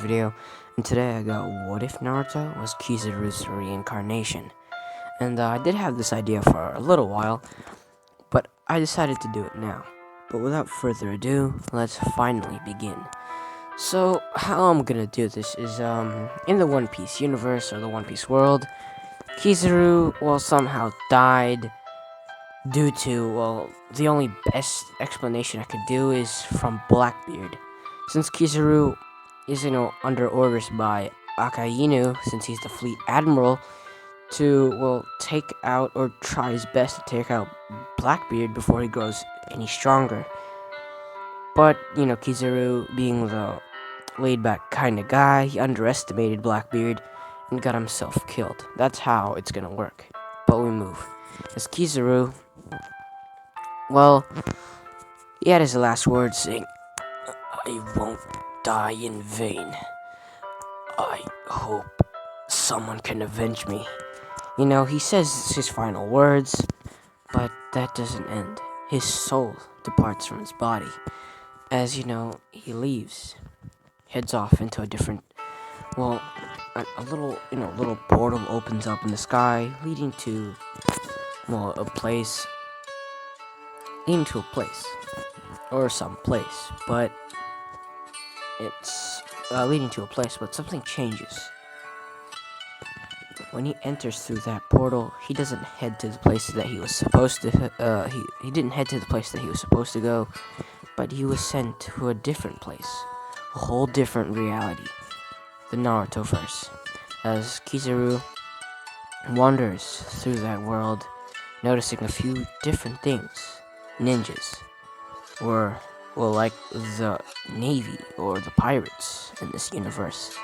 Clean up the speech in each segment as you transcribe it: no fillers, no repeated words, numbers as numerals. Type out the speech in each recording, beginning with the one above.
video, and today I got what if Naruto was Kizaru's reincarnation. And I did have this idea for a little while, but I decided to do it now. But without further ado, let's finally begin. So, how I'm gonna do this is, in the One Piece universe, or the One Piece world, Kizaru, somehow died due to, the only best explanation I could do is from Blackbeard. Since Kizaru is, under orders by Akainu, since he's the fleet admiral, to, take out, or try his best to take out Blackbeard before he grows any stronger. But, Kizaru, being the laid-back kind of guy, he underestimated Blackbeard and got himself killed. That's how it's gonna work. But we move. As Kizaru, he had his last words saying, "I won't die in vain. I hope someone can avenge me." He says his final words, but that doesn't end. His soul departs from his body. As he leaves, heads off into a different, a little portal opens up in the sky, leading to a place, or some place, but it's leading to a place, but something changes. When he enters through that portal, he doesn't head to the place that he was supposed to, he didn't head to the place that he was supposed to go, but he was sent to a different place, a whole different reality, the Naruto-verse. As Kizaru wanders through that world, noticing a few different things. Ninjas, or, like the Navy, or the pirates in this universe.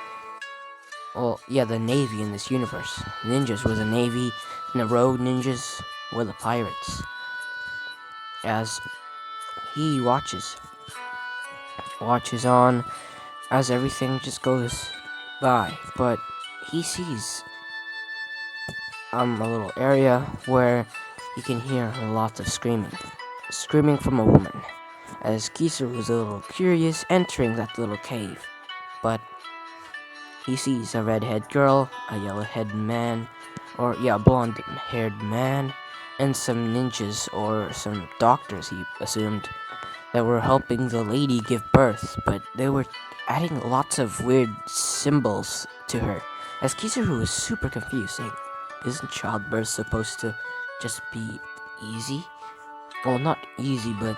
The Navy in this universe. Ninjas were the Navy, and the road ninjas were the pirates. As he watches on, as everything just goes by, but he sees a little area where he can hear lots of screaming from a woman. As Kizaru was a little curious, entering that little cave, but he sees a red-haired girl, a yellow-haired man, a blonde-haired man, and some ninjas, or some doctors, he assumed, that were helping the lady give birth, but they were adding lots of weird symbols to her. As Kizaru was super confused, saying, "Isn't childbirth supposed to just be easy? Well, not easy, but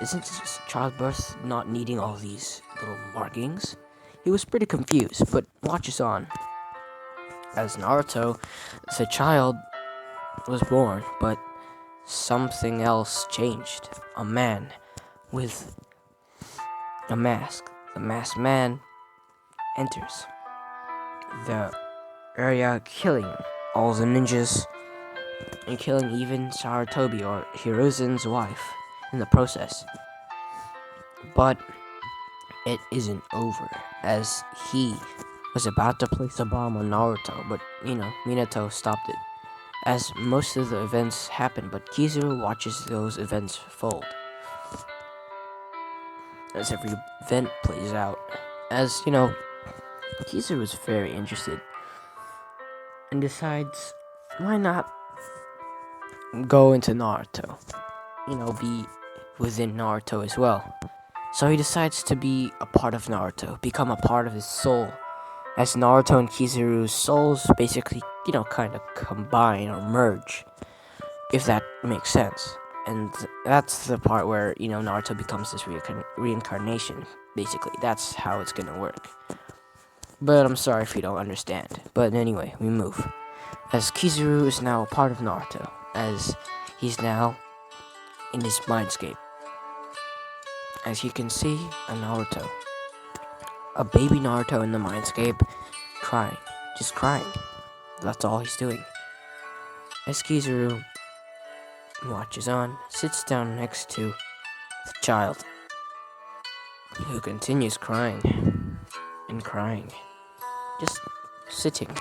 isn't childbirth not needing all these little markings?" He was pretty confused, but watches on. As Naruto, the child was born, but something else changed. A man with a mask. The masked man enters the area, killing all the ninjas, and killing even Sarutobi, or Hiruzen's wife, in the process. But it isn't over, as he was about to place a bomb on Naruto, but, Minato stopped it. As most of the events happen, but Kizaru watches those events fold. As every event plays out. As, Kizaru is very interested, and decides, why not go into Naruto? Be within Naruto as well. So he decides to be a part of Naruto, become a part of his soul. As Naruto and Kizaru's souls basically, kind of combine or merge, if that makes sense. And that's the part where, Naruto becomes this reincarnation, basically. That's how it's gonna work. But I'm sorry if you don't understand. But anyway, we move. As Kizaru is now a part of Naruto, as he's now in his mindscape. As he can see a baby Naruto in the mindscape, crying, just crying. That's all he's doing. As Kizaru watches on, sits down next to the child, who continues crying and crying, just sitting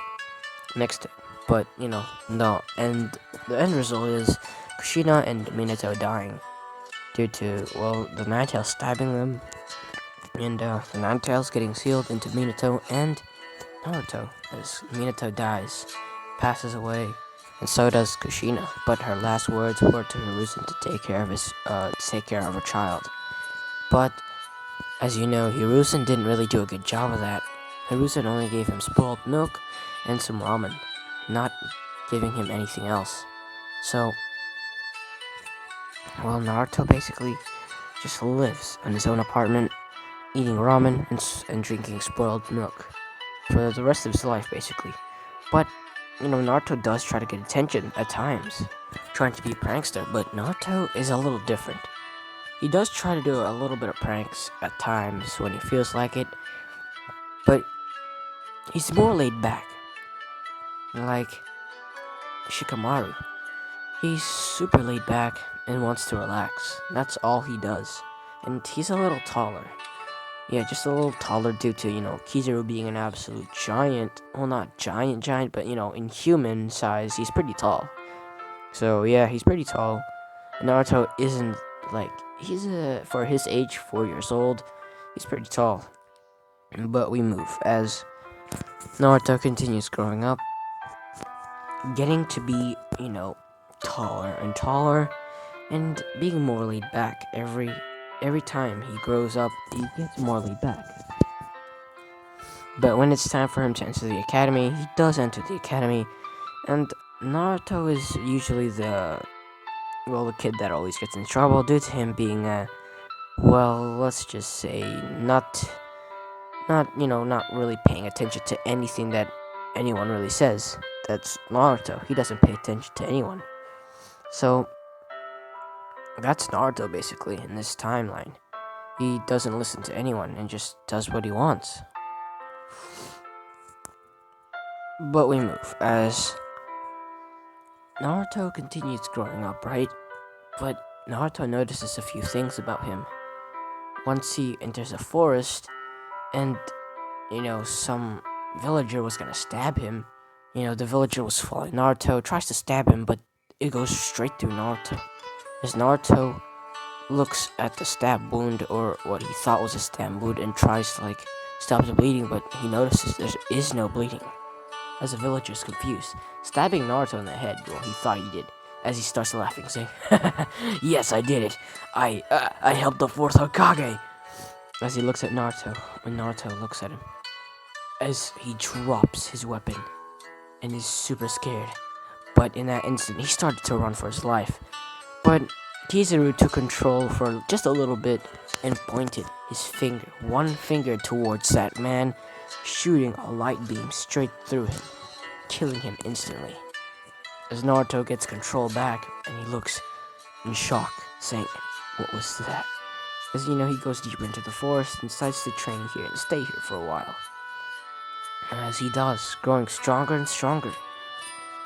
next to him. But, no, and the end result is Kushina and Minato dying due to, the Nine-Tail stabbing them And the Nine Tails getting sealed into Minato and Naruto. As Minato dies, passes away, and so does Kushina. But her last words were to Hiruzen to take care of her child. But as you know, Hiruzen didn't really do a good job of that. Hiruzen only gave him spoiled milk and some ramen, not giving him anything else. So, well, Naruto basically just lives in his own apartment, eating ramen and drinking spoiled milk for the rest of his life, basically. But, Naruto does try to get attention at times, trying to be a prankster, but Naruto is a little different. He does try to do a little bit of pranks at times when he feels like it, but he's more laid back. Like Shikamaru. He's super laid back and wants to relax. That's all he does. And he's a little taller. Yeah, just a little taller due to, Kizaru being an absolute giant. Well, not giant, but, in human size, he's pretty tall. So, yeah, he's pretty tall. Naruto isn't, for his age, 4 years old, he's pretty tall. But we move as Naruto continues growing up, getting to be, taller and taller, and being more laid back. Every time he grows up, he gets more laid back. But when it's time for him to enter the academy, he does enter the academy, and Naruto is usually the kid that always gets in trouble due to him being let's just say not really paying attention to anything that anyone really says. That's Naruto. He doesn't pay attention to anyone. So that's Naruto basically in this timeline. He doesn't listen to anyone and just does what he wants. But we move as Naruto continues growing up, right? But Naruto notices a few things about him. Once he enters a forest and, some villager was gonna stab him. The villager was following Naruto, tries to stab him, but it goes straight through Naruto. As Naruto looks at the stab wound, or what he thought was a stab wound, and tries to, stop the bleeding, but he notices there is no bleeding. As the villager is confused, stabbing Naruto in the head, he thought he did, as he starts laughing, saying, "Yes, I did it. I helped the 4th Hokage." As he looks at Naruto, when Naruto looks at him, as he drops his weapon and is super scared. But in that instant, he started to run for his life. But Kizaru took control for just a little bit and pointed one finger towards that man, shooting a light beam straight through him, killing him instantly. As Naruto gets control back, and he looks in shock, saying, "What was that?" As he goes deeper into the forest and decides to train here and stay here for a while. As he does, growing stronger and stronger.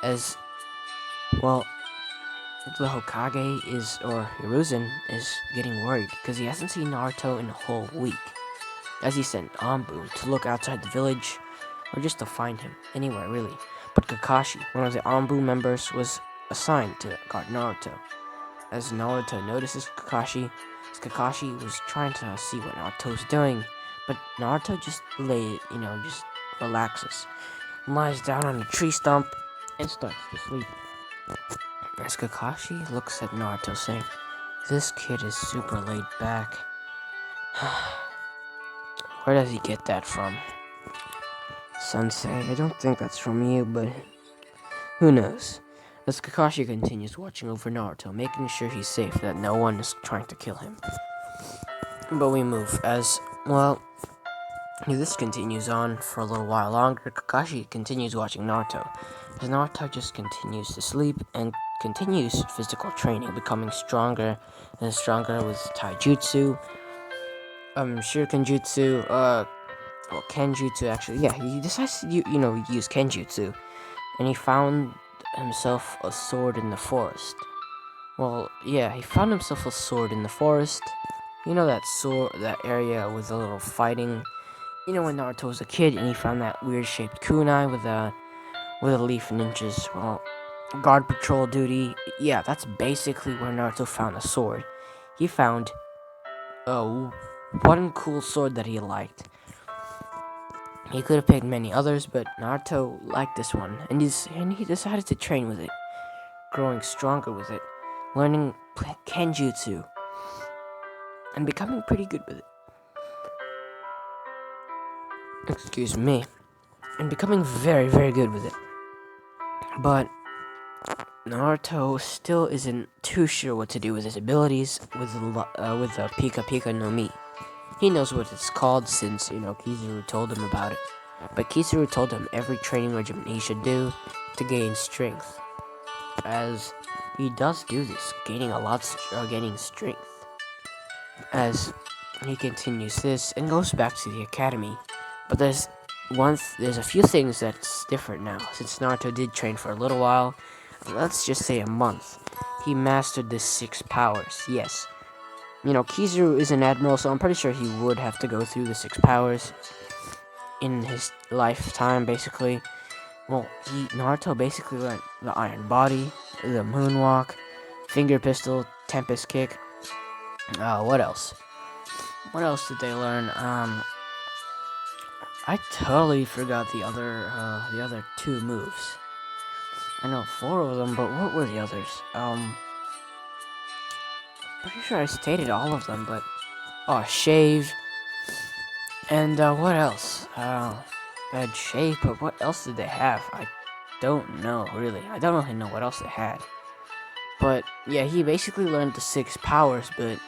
As, the Hokage Hiruzen is getting worried because he hasn't seen Naruto in a whole week. As he sent Anbu to look outside the village, or just to find him, anywhere really. But Kakashi, one of the Anbu members, was assigned to guard Naruto. As Naruto notices Kakashi, as Kakashi was trying to see what Naruto was doing, but Naruto just relaxes, lies down on a tree stump, and starts to sleep. As Kakashi looks at Naruto, saying, "This kid is super laid back. Where does he get that from?" "Sensei, I don't think that's from you, but who knows?" As Kakashi continues watching over Naruto, making sure he's safe, that no one is trying to kill him. But we move as, this continues on for a little while longer. Kakashi continues watching Naruto, as Naruto just continues to sleep and continues physical training, becoming stronger and stronger with taijutsu, shuriken jutsu, kenjutsu actually. Yeah, he decides to use kenjutsu, and he found himself a sword in the forest. He found himself a sword in the forest. That area with a little fighting. When Naruto was a kid and he found that weird shaped kunai with a leaf ninjas. Guard patrol duty. Yeah, that's basically where Naruto found the sword. He found one cool sword that he liked. He could have picked many others, but Naruto liked this one, and he decided to train with it, growing stronger with it, learning Kenjutsu, and becoming pretty good with it. Excuse me. And becoming very, very good with it. But Naruto still isn't too sure what to do with his abilities with the Pika no Mi. He knows what it's called since, Kizaru told him about it. But Kizaru told him every training regimen he should do to gain strength. As he does do this, gaining strength. As he continues this and goes back to the academy. But there's a few things that's different now, since Naruto did train for a little while. Let's just say a month. He mastered the 6 powers, yes. Kizaru is an admiral, so I'm pretty sure he would have to go through the 6 powers in his lifetime, basically. Well, Naruto basically learned the Iron Body, the Moonwalk, Finger Pistol, Tempest Kick. What else? What else did they learn? I totally forgot the other 2 moves. I know 4 of them, but what were the others? Pretty sure I stated all of them, but shave, and what else? Bad shape, but what else did they have? I don't know, really. I don't really know what else they had. But yeah, he basically learned the 6 powers, but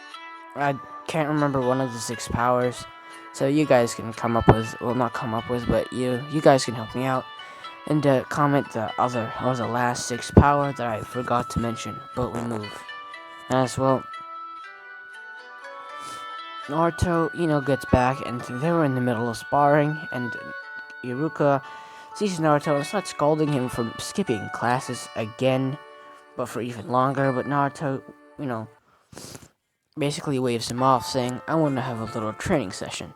I can't remember one of the 6 powers. So you guys can not come up with, but you guys can help me out and comment the last 6 power that I forgot to mention, but we move. As well, Naruto, gets back, and they were in the middle of sparring, and Iruka sees Naruto and starts scolding him for skipping classes again, but for even longer. But Naruto, basically waves him off, saying, I want to have a little training session.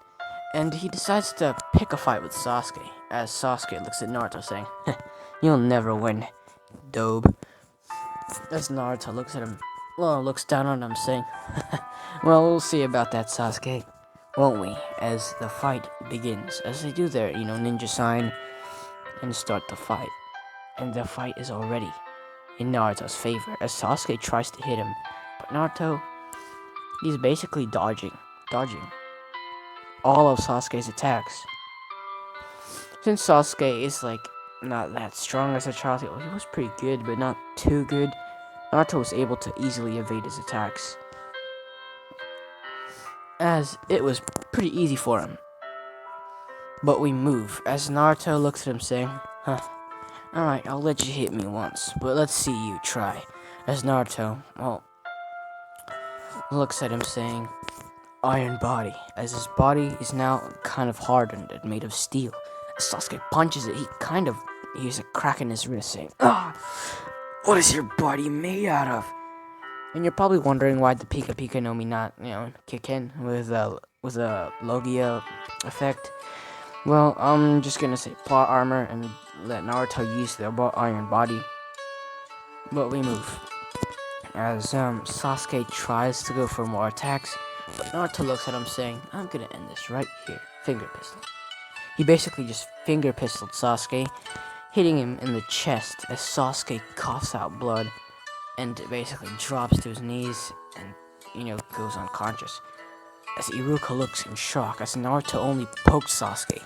And he decides to pick a fight with Sasuke, as Sasuke looks at Naruto, saying, you'll never win, dobe. As Naruto looks down on him, saying, well, we'll see about that, Sasuke, won't we? As the fight begins, as they do their, ninja sign, and start the fight. And the fight is already in Naruto's favor, as Sasuke tries to hit him. But Naruto, he's basically dodging all of Sasuke's attacks. Since Sasuke is, not that strong as a child, he was pretty good, but not too good. Naruto was able to easily evade his attacks, as it was pretty easy for him. But we move, as Naruto looks at him saying, alright, I'll let you hit me once, but let's see you try. As Naruto, looks at him saying, Iron Body, as his body is now kind of hardened and made of steel. As Sasuke punches it, he hears a crack in his wrist saying, what is your body made out of? And you're probably wondering why the Pika no Mi not, kick in with a Logia effect. Well, I'm just gonna say plot armor and let Naruto use the Iron Body. But we move. As Sasuke tries to go for more attacks, but Naruto looks at him saying, I'm gonna end this right here. Finger pistol. He basically just finger pistoled Sasuke, hitting him in the chest as Sasuke coughs out blood and basically drops to his knees and, goes unconscious. As Iruka looks in shock as Naruto only poked Sasuke,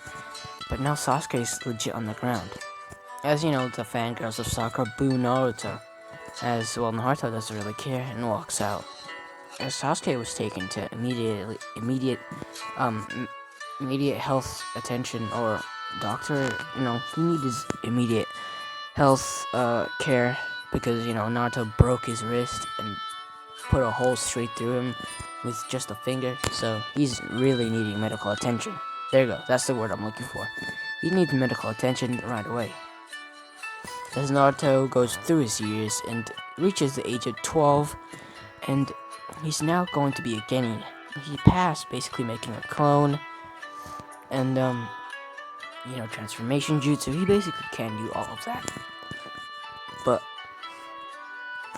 but now Sasuke is legit on the ground. As the fangirls of Sakura boo Naruto, as well Naruto doesn't really care and walks out. As Sasuke was taken to immediate health attention or doctor, he needed immediate health care because Naruto broke his wrist and put a hole straight through him with just a finger, so he's really needing medical attention. There you go, that's the word I'm looking for. He needs medical attention right away. As Naruto goes through his years and reaches the age of 12, and he's now going to be a Genin. He passed basically making a clone, and transformation jutsu. He basically can do all of that. But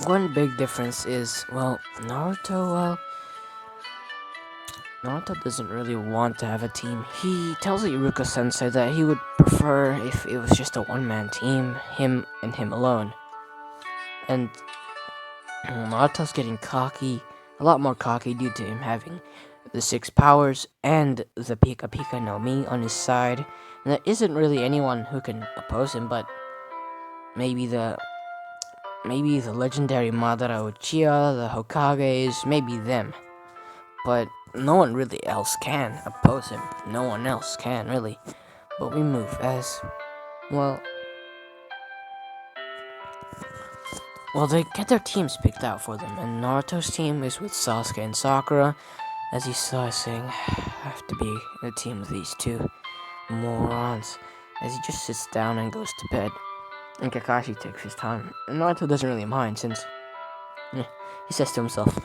one big difference is, Naruto Naruto doesn't really want to have a team. He tells Iruka-sensei that he would prefer if it was just a one-man team, him and him alone. And Naruto's getting cocky, a lot more cocky due to him having the 6 powers and the Pika Pika no Mi on his side. And there isn't really anyone who can oppose him, but maybe the legendary Madara Uchiha, the Hokages, maybe them. But no one really else can oppose him. No one else can, really. But we move as, well, they get their teams picked out for them, and Naruto's team is with Sasuke and Sakura, as he saw saying, I have to be in a team with these two morons, as he just sits down and goes to bed. And Kakashi takes his time, and Naruto doesn't really mind, since, he says to himself,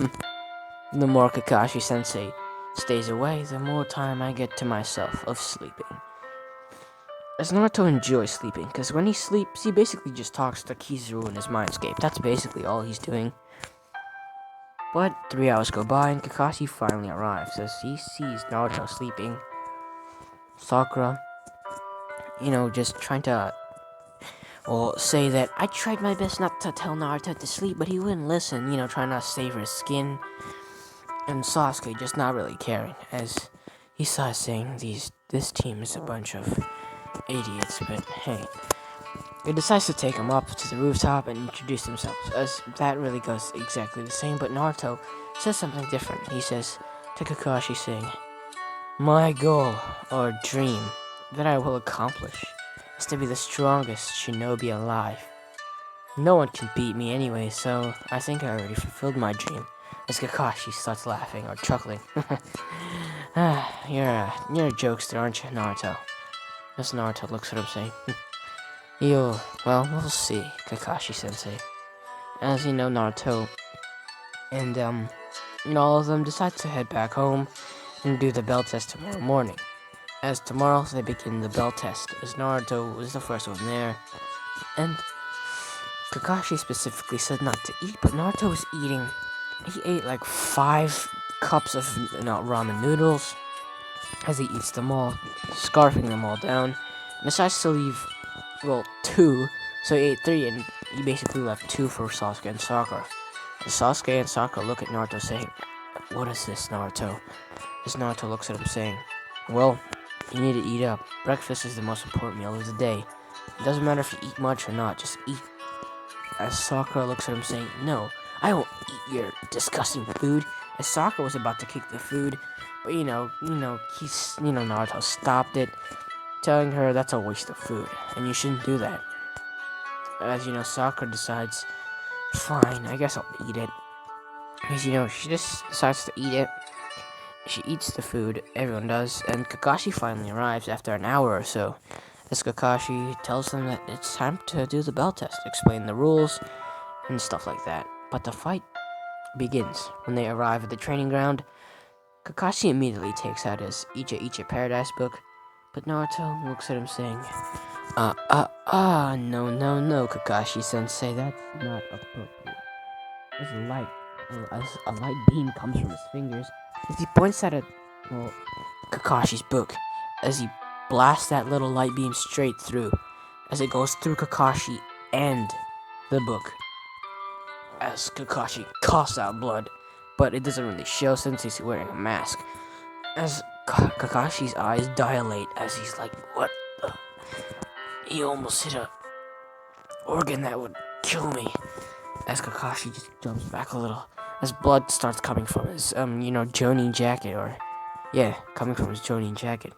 the more Kakashi-sensei stays away, the more time I get to myself of sleeping. As Naruto enjoys sleeping, because when he sleeps, he basically just talks to Kizaru in his mindscape. That's basically all he's doing. But 3 hours go by, and Kakashi finally arrives. As he sees Naruto sleeping, Sakura, just trying to, say that I tried my best not to tell Naruto to sleep, but he wouldn't listen, trying to save his skin. And Sasuke just not really caring, as he saw saying, this team is a bunch of idiots, but hey. He decides to take him up to the rooftop and introduce themselves, as that really goes exactly the same, but Naruto says something different. He says to Kakashi saying, my goal, or dream, that I will accomplish, is to be the strongest shinobi alive. No one can beat me anyway, so I think I already fulfilled my dream. As Kakashi starts laughing, or chuckling. You're a jokester, aren't you, Naruto? As Naruto looks at him saying, we'll see, Kakashi-sensei. As you know, Naruto and, all of them decide to head back home and do the bell test tomorrow morning. As tomorrow, they begin the bell test, as Naruto was the first one there. And Kakashi specifically said not to eat, but Naruto was eating. He ate like 5 cups of ramen noodles, as he eats them all, scarfing them all down, and decides to leave, 2, so he ate 3, and he basically left 2 for Sasuke and Sakura. And Sasuke and Sakura look at Naruto saying, what is this, Naruto? As Naruto looks at him saying, well, you need to eat up. Breakfast is the most important meal of the day. It doesn't matter if you eat much or not, just eat. As Sakura looks at him saying, no, I won't eat your disgusting food. As Sakura was about to kick the food, but Naruto stopped it, telling her that's a waste of food, and you shouldn't do that. As Sakura decides, fine, I guess I'll eat it. Because she just decides to eat it. She eats the food, everyone does, and Kakashi finally arrives after an hour or so. As Kakashi tells them that it's time to do the bell test, explain the rules, and stuff like that. But the fight begins. When they arrive at the training ground, Kakashi immediately takes out his Icha Paradise book, but Naruto looks at him saying, no, Kakashi-sensei, that's not appropriate. As a light beam comes from his fingers, as he points at Kakashi's book, as he blasts that little light beam straight through, as it goes through Kakashi and the book. As Kakashi coughs out blood, but it doesn't really show since he's wearing a mask. As Kakashi's eyes dilate, as he's like, what the? He almost hit a organ that would kill me. As Kakashi just jumps back a little, as blood starts coming from his, Jonin jacket, coming from his Jonin jacket,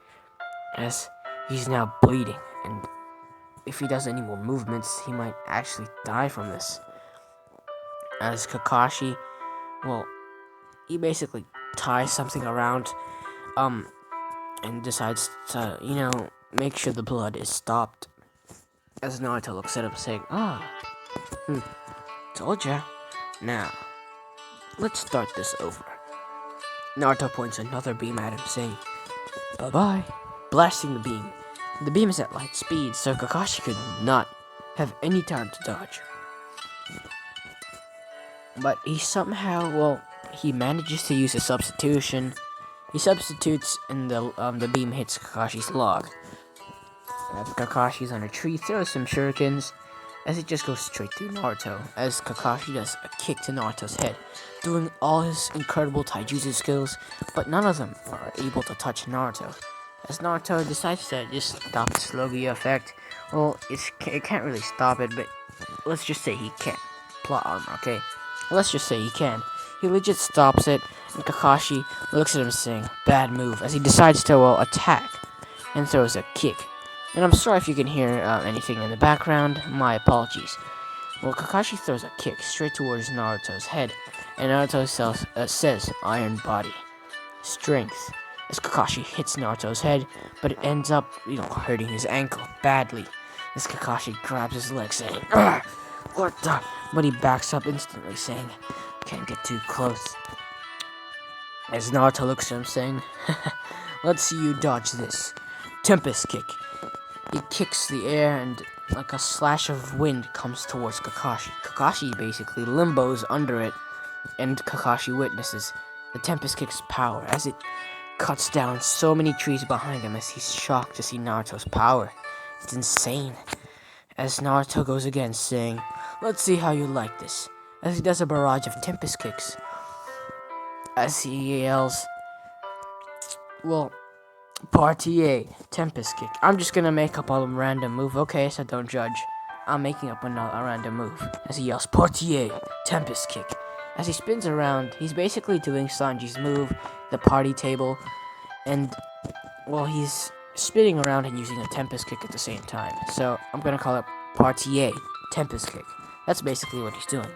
as he's now bleeding, and if he does any more movements, he might actually die from this. As Kakashi, he basically ties something around, and decides to, make sure the blood is stopped. As Naruto looks at him saying, told ya. Now, let's start this over. Naruto points another beam at him saying, bye-bye, blasting the beam. The beam is at light speed, so Kakashi could not have any time to dodge. But he somehow, he manages to use a substitution, He substitutes, and the beam hits Kakashi's log. Kakashi's on a tree, throws some shurikens, as it just goes straight through Naruto, as Kakashi does a kick to Naruto's head, doing all his incredible taijutsu skills, but none of them are able to touch Naruto. As Naruto decides to just stop the Slogia effect, well, it can't really stop it, but let's just say he can. Plot armor, okay? Let's just say he can. He legit stops it, and Kakashi looks at him saying, bad move, as he decides to, well, attack, and throws a kick. And I'm sorry if you can hear anything in the background, my apologies. Well, Kakashi throws a kick straight towards Naruto's head, and Naruto says, Iron Body. Strength, as Kakashi hits Naruto's head, but it ends up, hurting his ankle badly, as Kakashi grabs his leg saying, what the? But he backs up instantly saying, can't get too close. As Naruto looks at him saying, let's see you dodge this. Tempest kick. He kicks the air and like a slash of wind comes towards Kakashi. Kakashi basically limbos under it, and Kakashi witnesses the Tempest kick's power as it cuts down so many trees behind him as he's shocked to see Naruto's power. It's insane. As Naruto goes again saying, let's see how you like this, as he does a barrage of Tempest kicks. As he yells, well, Party A, Tempest kick. I'm just gonna make up a random move, okay, so don't judge. I'm making up a random move. As he yells, Party A, Tempest kick. As he spins around, he's basically doing Sanji's move, the party table, and, well, he's spinning around and using a Tempest kick at the same time. So, I'm gonna call it Party A, Tempest kick. That's basically what he's doing.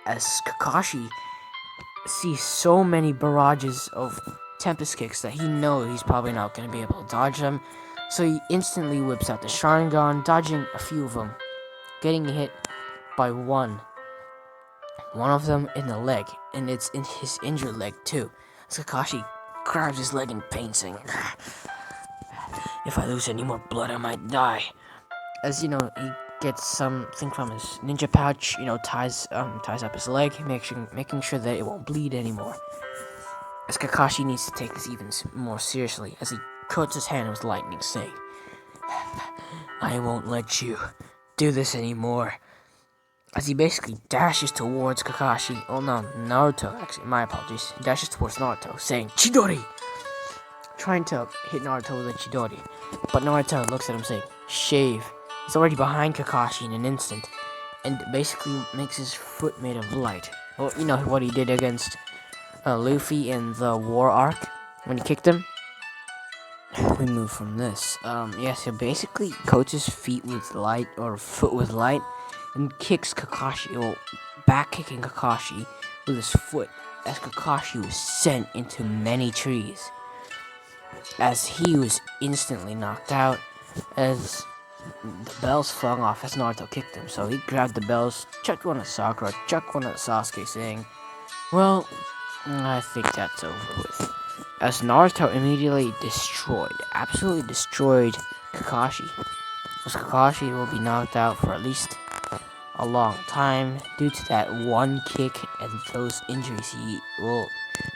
As Kakashi sees so many barrages of Tempest kicks that he knows he's probably not going to be able to dodge them, so he instantly whips out the Sharingan, dodging a few of them, getting hit by one of them in the leg, and it's in his injured leg too. So Kakashi grabs his leg in pain, saying, if I lose any more blood I might die. As he gets something from his ninja pouch, ties up his leg, making sure that it won't bleed anymore. As Kakashi needs to take this even more seriously, as he coats his hand with lightning, saying, I won't let you do this anymore. As he basically dashes towards Kakashi, Naruto, actually, my apologies, he dashes towards Naruto, saying, Chidori! Trying to hit Naruto with a Chidori, but Naruto looks at him saying, shave. He's already behind Kakashi in an instant, and basically makes his foot made of light. Well, you know what he did against Luffy in the war arc when he kicked him. We move from this. So basically coats his feet with light, or foot with light, and kicks Kakashi, back kicking Kakashi with his foot, as Kakashi was sent into many trees, as he was instantly knocked out, as the bells flung off as Naruto kicked him. So he grabbed the bells, chucked one at Sakura, chucked one at Sasuke, saying, well, I think that's over with. As Naruto immediately absolutely destroyed Kakashi. As Kakashi will be knocked out for at least a long time due to that one kick and those injuries he will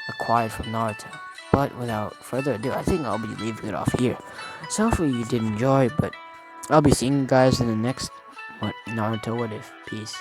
acquire from Naruto. But without further ado, I think I'll be leaving it off here. So hopefully you did enjoy, but I'll be seeing you guys in the next Naruto What If. Peace.